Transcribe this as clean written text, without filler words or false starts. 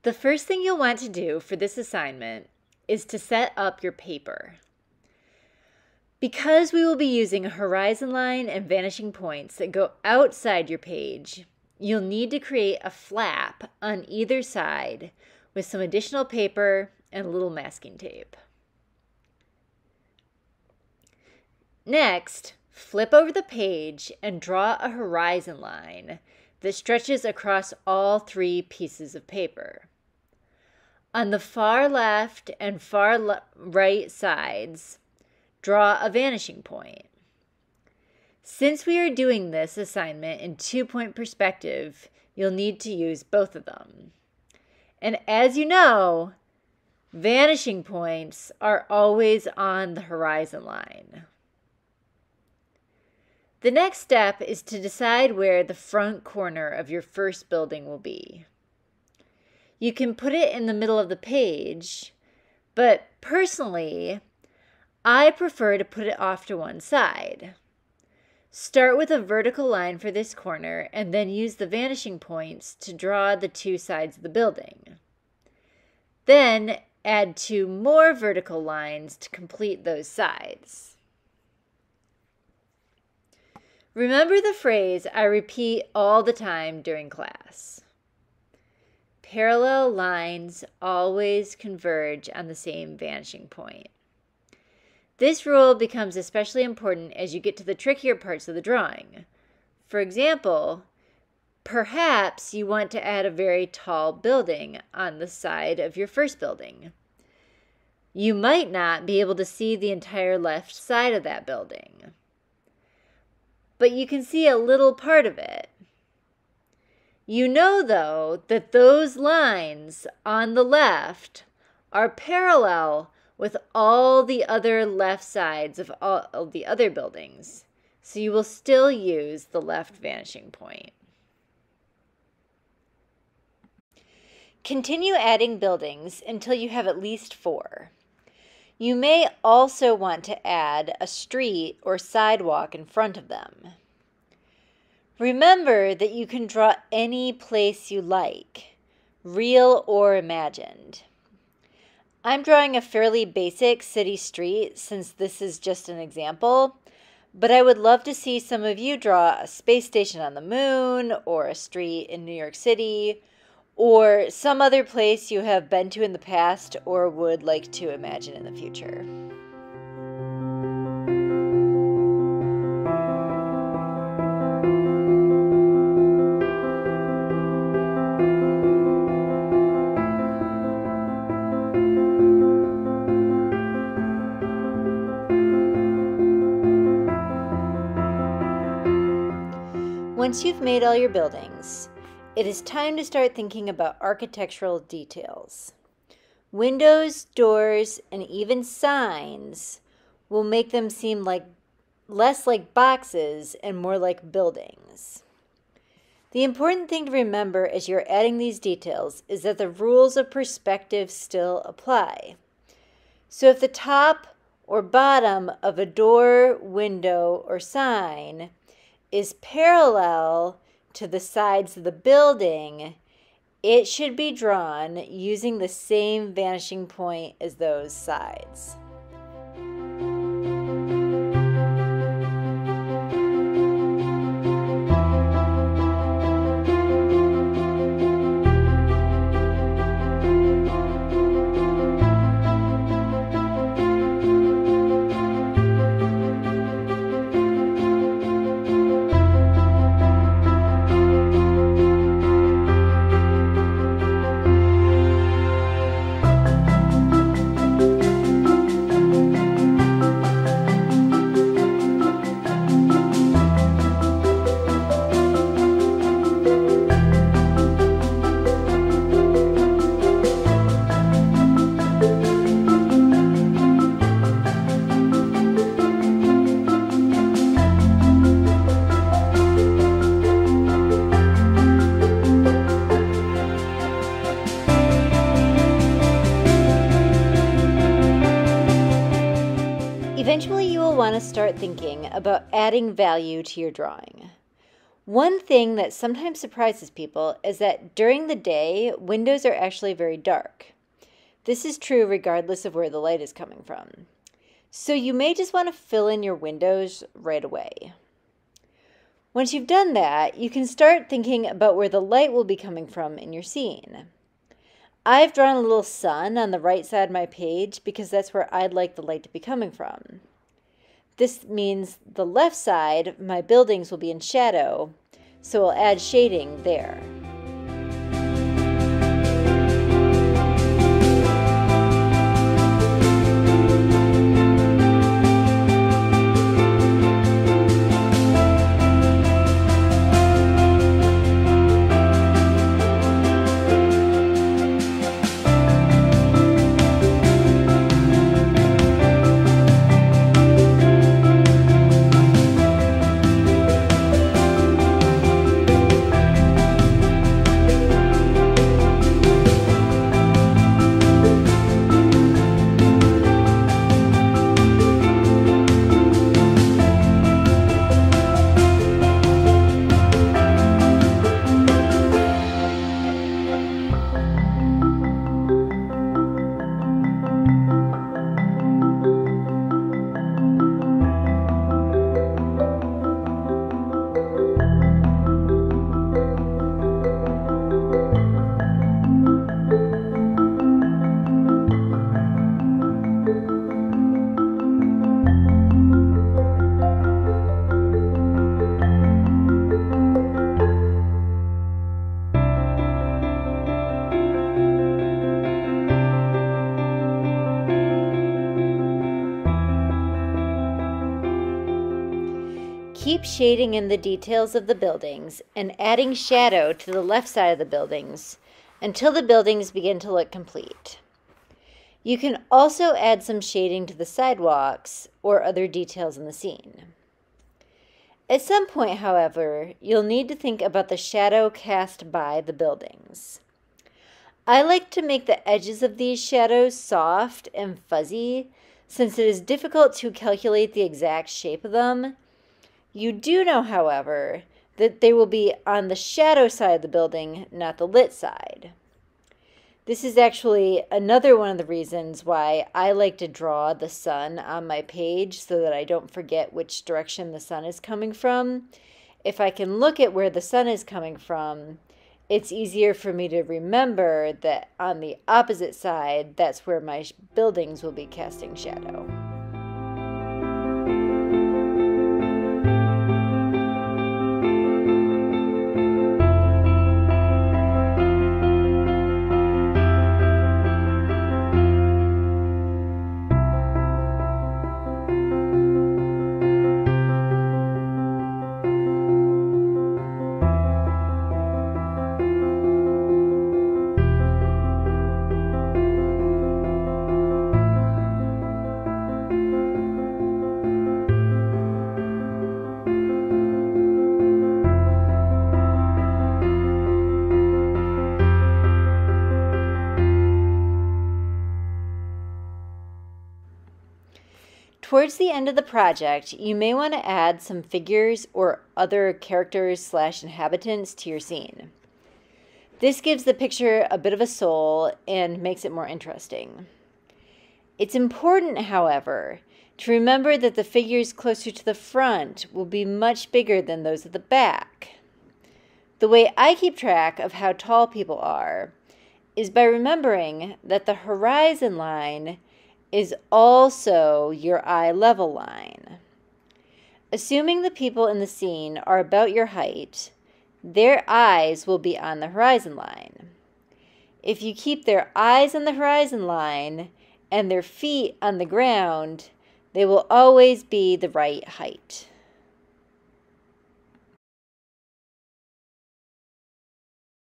The first thing you'll want to do for this assignment is to set up your paper. Because we will be using a horizon line and vanishing points that go outside your page, you'll need to create a flap on either side with some additional paper and a little masking tape. Next, flip over the page and draw a horizon line that stretches across all three pieces of paper. On the far left and far right sides, draw a vanishing point. Since we are doing this assignment in 2-point perspective, you'll need to use both of them. And as you know, vanishing points are always on the horizon line. The next step is to decide where the front corner of your first building will be. You can put it in the middle of the page, but personally, I prefer to put it off to one side. Start with a vertical line for this corner and then use the vanishing points to draw the two sides of the building. Then add 2 more vertical lines to complete those sides. Remember the phrase I repeat all the time during class. Parallel lines always converge on the same vanishing point. This rule becomes especially important as you get to the trickier parts of the drawing. For example, perhaps you want to add a very tall building on the side of your first building. You might not be able to see the entire left side of that building, but you can see a little part of it. You know, though, that those lines on the left are parallel with all the other left sides of all of the other buildings, so you will still use the left vanishing point. Continue adding buildings until you have at least 4. You may also want to add a street or sidewalk in front of them. Remember that you can draw any place you like, real or imagined. I'm drawing a fairly basic city street since this is just an example, but I would love to see some of you draw a space station on the moon or a street in New York City or some other place you have been to in the past or would like to imagine in the future. Once you've made all your buildings, it is time to start thinking about architectural details. Windows, doors, and even signs will make them seem less like boxes and more like buildings. The important thing to remember as you're adding these details is that the rules of perspective still apply. So if the top or bottom of a door, window, or sign is parallel to the sides of the building, it should be drawn using the same vanishing point as those sides. Eventually, you will want to start thinking about adding value to your drawing. One thing that sometimes surprises people is that during the day, windows are actually very dark. This is true regardless of where the light is coming from. So you may just want to fill in your windows right away. Once you've done that, you can start thinking about where the light will be coming from in your scene. I've drawn a little sun on the right side of my page because that's where I'd like the light to be coming from. This means the left side, my buildings will be in shadow, so I'll add shading there. Keep shading in the details of the buildings and adding shadow to the left side of the buildings until the buildings begin to look complete. You can also add some shading to the sidewalks or other details in the scene. At some point, however, you'll need to think about the shadow cast by the buildings. I like to make the edges of these shadows soft and fuzzy since it is difficult to calculate the exact shape of them. You do know, however, that they will be on the shadow side of the building, not the lit side. This is actually another one of the reasons why I like to draw the sun on my page so that I don't forget which direction the sun is coming from. If I can look at where the sun is coming from, it's easier for me to remember that on the opposite side, that's where my buildings will be casting shadow. Towards the end of the project, you may want to add some figures or other characters/inhabitants to your scene. This gives the picture a bit of a soul and makes it more interesting. It's important, however, to remember that the figures closer to the front will be much bigger than those at the back. The way I keep track of how tall people are is by remembering that the horizon line is also your eye level line. Assuming the people in the scene are about your height, their eyes will be on the horizon line. If you keep their eyes on the horizon line and their feet on the ground, they will always be the right height.